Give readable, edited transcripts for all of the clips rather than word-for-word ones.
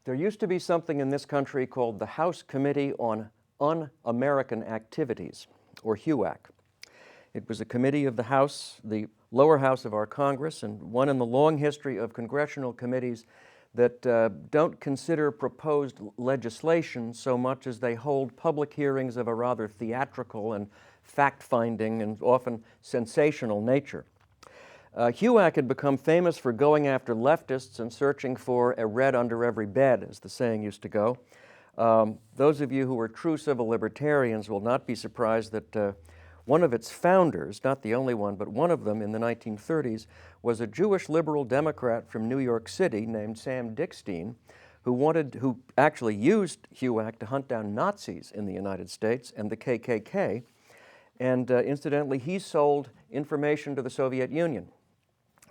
There used to be something in this country called the House Committee on Un-American Activities, or HUAC. It was a committee of the House, the lower house of our Congress, and one in the long history of congressional committees that don't consider proposed legislation so much as they hold public hearings of a rather theatrical and fact-finding and often sensational nature. HUAC had become famous for going after leftists and searching for a red under every bed, as the saying used to go. Those of you who are true civil libertarians will not be surprised that one of its founders, not the only one, but one of them in the 1930s, was a Jewish liberal Democrat from New York City named Sam Dickstein, who actually used HUAC to hunt down Nazis in the United States and the KKK. And incidentally, he sold information to the Soviet Union.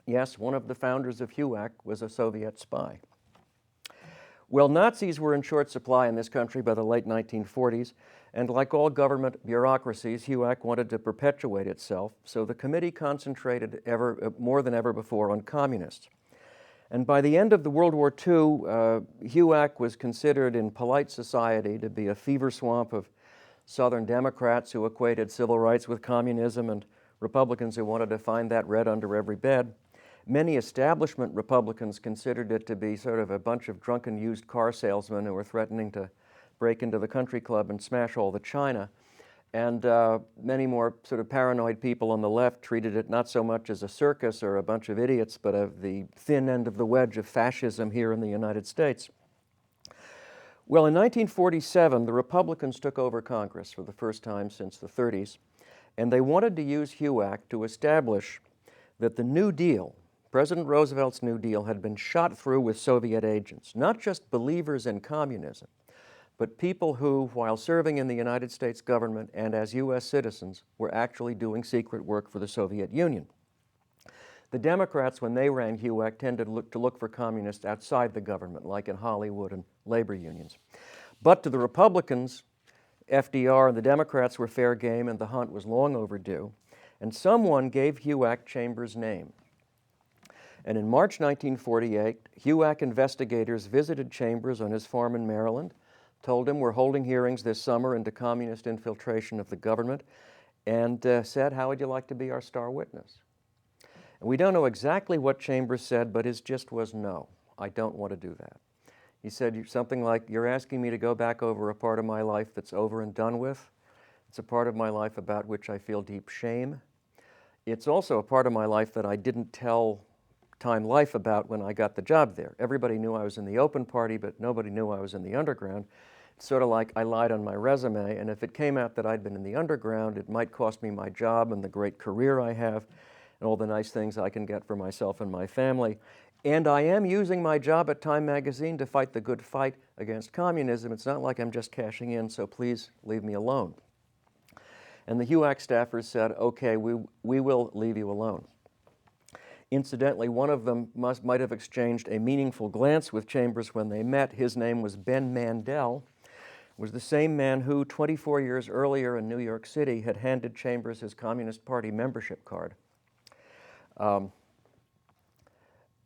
Yes, one of the founders of HUAC was a Soviet spy. Well, Nazis were in short supply in this country by the late 1940s, and like all government bureaucracies, HUAC wanted to perpetuate itself, so the committee concentrated more than ever before on communists. And by the end of the World War II, HUAC was considered in polite society to be a fever swamp of Southern Democrats who equated civil rights with communism and Republicans who wanted to find that red under every bed. Many establishment Republicans considered it to be sort of a bunch of drunken used car salesmen who were threatening to break into the country club and smash all the china. And many more sort of paranoid people on the left treated it not so much as a circus or a bunch of idiots, but of the thin end of the wedge of fascism here in the United States. Well, in 1947, the Republicans took over Congress for the first time since the 30s, and they wanted to use HUAC to establish that the New Deal, President Roosevelt's New Deal, had been shot through with Soviet agents, not just believers in communism, but people who, while serving in the United States government and as U.S. citizens, were actually doing secret work for the Soviet Union. The Democrats, when they ran HUAC, tended to look for communists outside the government, like in Hollywood and labor unions. But to the Republicans, FDR and the Democrats were fair game, and the hunt was long overdue. And someone gave HUAC Chambers' name. And in March 1948, HUAC investigators visited Chambers on his farm in Maryland, told him, "We're holding hearings this summer into communist infiltration of the government," and said, "How would you like to be our star witness?" And we don't know exactly what Chambers said, but his gist was, "No, I don't want to do that." He said something like, "You're asking me to go back over a part of my life that's over and done with. It's a part of my life about which I feel deep shame. It's also a part of my life that I didn't tell Time Life about when I got the job there. Everybody knew I was in the open party, but nobody knew I was in the underground. It's sort of like I lied on my resume, and if it came out that I'd been in the underground, it might cost me my job and the great career I have and all the nice things I can get for myself and my family. And I am using my job at Time magazine to fight the good fight against communism. It's not like I'm just cashing in, so please leave me alone." And the HUAC staffers said, "Okay, we will leave you alone." Incidentally, one of them might have exchanged a meaningful glance with Chambers when they met. His name was Ben Mandel, was the same man who 24 years earlier in New York City had handed Chambers his Communist Party membership card.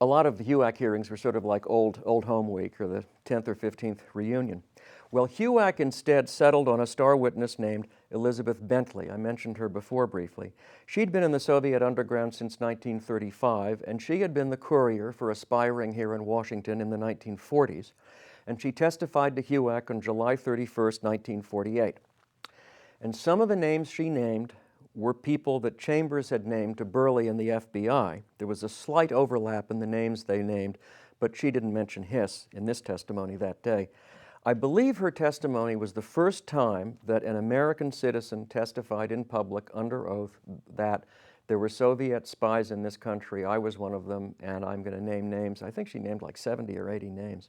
A lot of the HUAC hearings were sort of like old home week or the 10th or 15th reunion. Well, HUAC instead settled on a star witness named Elizabeth Bentley. I mentioned her before briefly. She'd been in the Soviet underground since 1935, and she had been the courier for a spy ring here in Washington in the 1940s, and she testified to HUAC on July 31st, 1948. And some of the names she named were people that Chambers had named to Burley and the FBI. There was a slight overlap in the names they named, but she didn't mention Hiss in this testimony that day. I believe her testimony was the first time that an American citizen testified in public under oath that there were Soviet spies in this country. I was one of them, and I'm going to name names. I think she named like 70 or 80 names.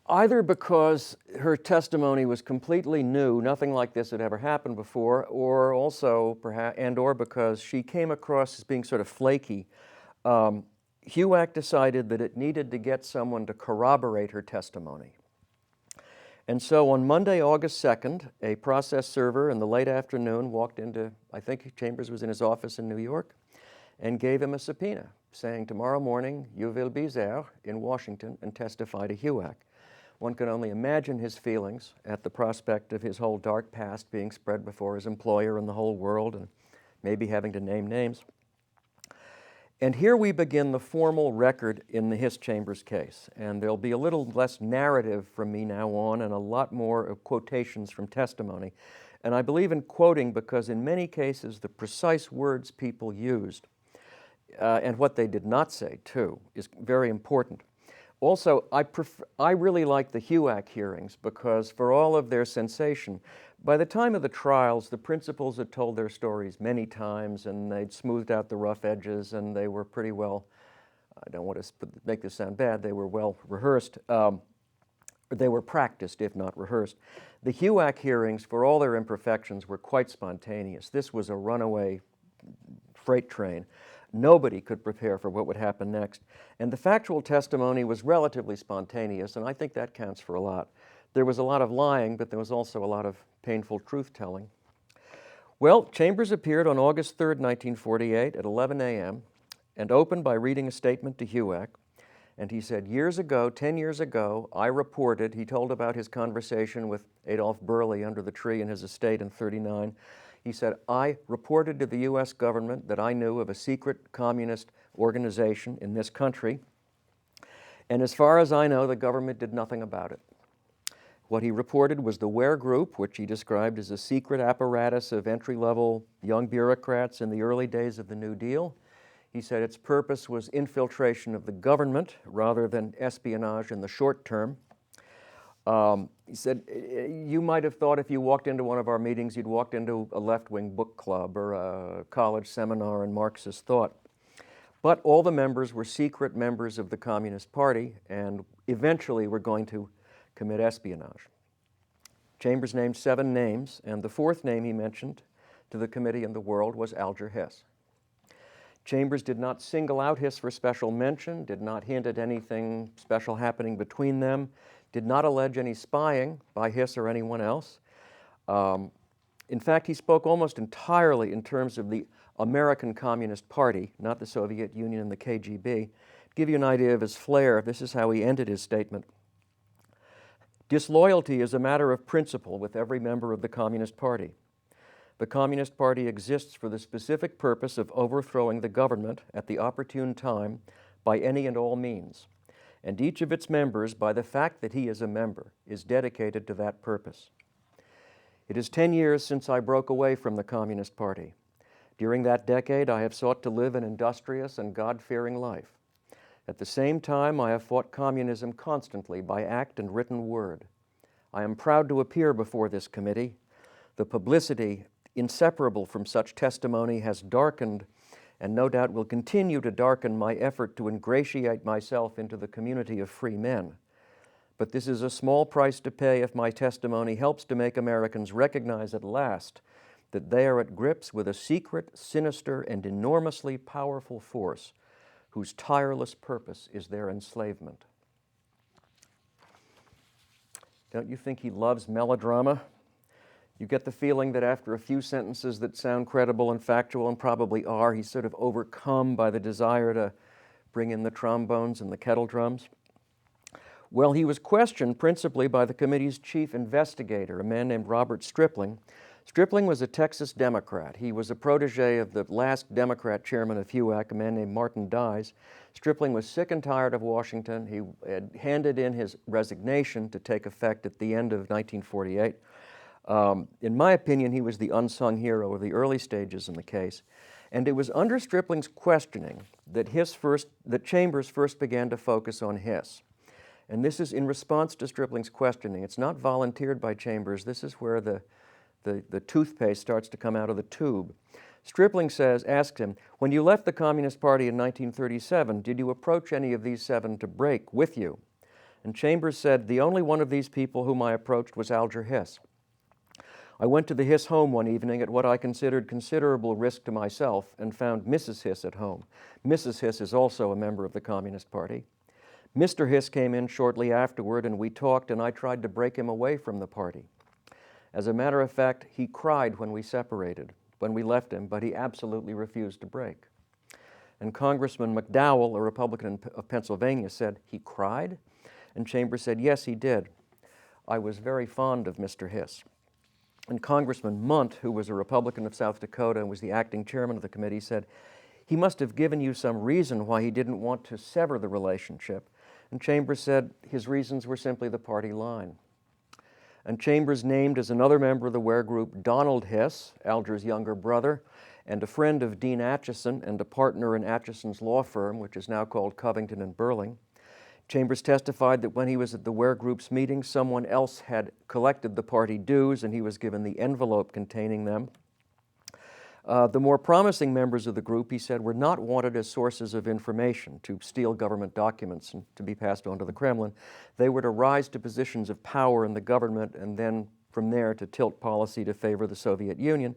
Either because her testimony was completely new, nothing like this had ever happened before, or also perhaps, or because she came across as being sort of flaky, HUAC decided that it needed to get someone to corroborate her testimony. And so on Monday, August 2nd, a process server in the late afternoon walked into, I think Chambers was in his office in New York, and gave him a subpoena saying, tomorrow morning you will be there in Washington and testify to HUAC. One can only imagine his feelings at the prospect of his whole dark past being spread before his employer and the whole world, and maybe having to name names. And here we begin the formal record in the Hiss Chambers case, and there'll be a little less narrative from me now on and a lot more of quotations from testimony. And I believe in quoting because in many cases the precise words people used and what they did not say, too, is very important. Also, I really like the HUAC hearings because for all of their sensation, by the time of the trials, the principals had told their stories many times and they'd smoothed out the rough edges and they were pretty well, I don't want to make this sound bad, they were well rehearsed. They were practiced, if not rehearsed. The HUAC hearings, for all their imperfections, were quite spontaneous. This was a runaway freight train. Nobody could prepare for what would happen next. And the factual testimony was relatively spontaneous, and I think that counts for a lot. There was a lot of lying, but there was also a lot of painful truth-telling. Well, Chambers appeared on August 3rd, 1948 at 11 a.m. and opened by reading a statement to HUAC. And he said, 10 years ago, I reported, he told about his conversation with Adolph Burley under the tree in his estate in '39. He said, I reported to the U.S. government that I knew of a secret communist organization in this country, and as far as I know, the government did nothing about it. What he reported was the Ware Group, which he described as a secret apparatus of entry-level young bureaucrats in the early days of the New Deal. He said its purpose was infiltration of the government rather than espionage in the short term. He said, you might have thought if you walked into one of our meetings, you'd walked into a left-wing book club or a college seminar in Marxist thought. But all the members were secret members of the Communist Party and eventually were going to commit espionage. Chambers named 7 names, and the 4th name he mentioned to the committee and the world was Alger Hiss. Chambers did not single out Hiss for special mention, did not hint at anything special happening between them, did not allege any spying by Hiss or anyone else. In fact, he spoke almost entirely in terms of the American Communist Party, not the Soviet Union and the KGB. To give you an idea of his flair, this is how he ended his statement. Disloyalty is a matter of principle with every member of the Communist Party. The Communist Party exists for the specific purpose of overthrowing the government at the opportune time by any and all means. And each of its members, by the fact that he is a member, is dedicated to that purpose. It is 10 years since I broke away from the Communist Party. During that decade, I have sought to live an industrious and God-fearing life. At the same time, I have fought communism constantly by act and written word. I am proud to appear before this committee. The publicity inseparable from such testimony has darkened and no doubt will continue to darken my effort to ingratiate myself into the community of free men. But this is a small price to pay if my testimony helps to make Americans recognize at last that they are at grips with a secret, sinister, and enormously powerful force whose tireless purpose is their enslavement. Don't you think he loves melodrama? You get the feeling that after a few sentences that sound credible and factual and probably are, he's sort of overcome by the desire to bring in the trombones and the kettle drums. Well, he was questioned principally by the committee's chief investigator, a man named Robert Stripling. Stripling was a Texas Democrat. He was a protege of the last Democrat chairman of HUAC, a man named Martin Dies. Stripling was sick and tired of Washington. He had handed in his resignation to take effect at the end of 1948. In my opinion, he was the unsung hero of the early stages in the case. And it was under Stripling's questioning that Chambers first began to focus on Hiss. And this is in response to Stripling's questioning. It's not volunteered by Chambers. This is where the toothpaste starts to come out of the tube. Stripling asked him, when you left the Communist Party in 1937, did you approach any of these 7 to break with you? And Chambers said, the only one of these people whom I approached was Alger Hiss. I went to the Hiss home one evening at what I considered considerable risk to myself and found Mrs. Hiss at home. Mrs. Hiss is also a member of the Communist Party. Mr. Hiss came in shortly afterward and we talked and I tried to break him away from the party. As a matter of fact, he cried when we separated, when we left him, but he absolutely refused to break. And Congressman McDowell, a Republican of Pennsylvania, said, "He cried?" And Chambers said, "Yes, he did. I was very fond of Mr. Hiss." And Congressman Munt, who was a Republican of South Dakota and was the acting chairman of the committee, said, "He must have given you some reason why he didn't want to sever the relationship." And Chambers said his reasons were simply the party line. And Chambers named as another member of the Ware group Donald Hiss, Alger's younger brother, and a friend of Dean Acheson and a partner in Acheson's law firm, which is now called Covington and Burling. Chambers testified that when he was at the Ware group's meeting, someone else had collected the party dues and he was given the envelope containing them. The more promising members of the group, he said, were not wanted as sources of information to steal government documents and to be passed on to the Kremlin. They were to rise to positions of power in the government and then from there to tilt policy to favor the Soviet Union.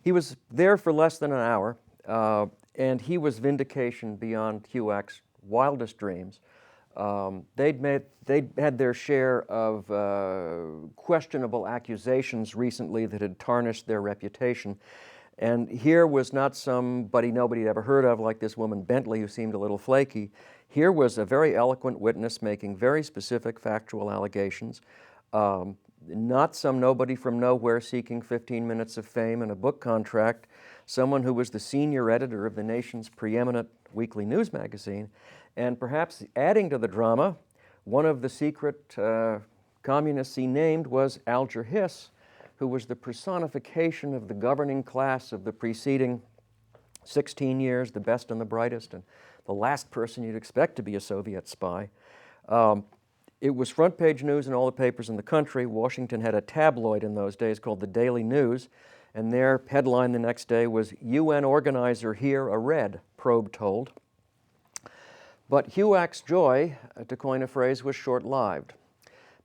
He was there for less than an hour, and he was vindication beyond HUAC's wildest dreams. They'd had their share of questionable accusations recently that had tarnished their reputation. And here was not somebody nobody had ever heard of, like this woman Bentley, who seemed a little flaky. Here was a very eloquent witness making very specific factual allegations. Not some nobody from nowhere seeking 15 minutes of fame and a book contract, someone who was the senior editor of the nation's preeminent weekly news magazine. And perhaps adding to the drama, one of the secret communists he named was Alger Hiss, who was the personification of the governing class of the preceding 16 years, the best and the brightest, and the last person you'd expect to be a Soviet spy. It was front page news in all the papers in the country. Washington had a tabloid in those days called the Daily News, and their headline the next day was, "UN organizer here, a red, probe told." But HUAC's joy, to coin a phrase, was short-lived,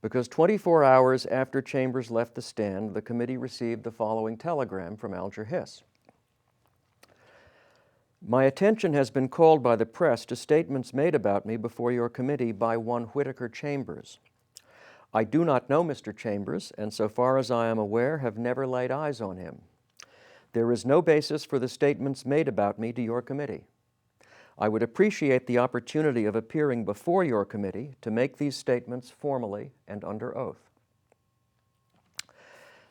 because 24 hours after Chambers left the stand, the committee received the following telegram from Alger Hiss. "My attention has been called by the press to statements made about me before your committee by one Whittaker Chambers. I do not know Mr. Chambers, and so far as I am aware, have never laid eyes on him. There is no basis for the statements made about me to your committee. I would appreciate the opportunity of appearing before your committee to make these statements formally and under oath."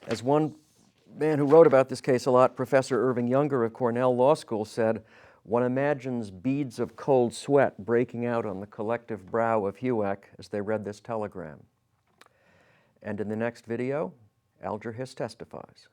As one man who wrote about this case a lot, Professor Irving Younger of Cornell Law School, said, "One imagines beads of cold sweat breaking out on the collective brow of HUAC as they read this telegram." And in the next video, Alger Hiss testifies.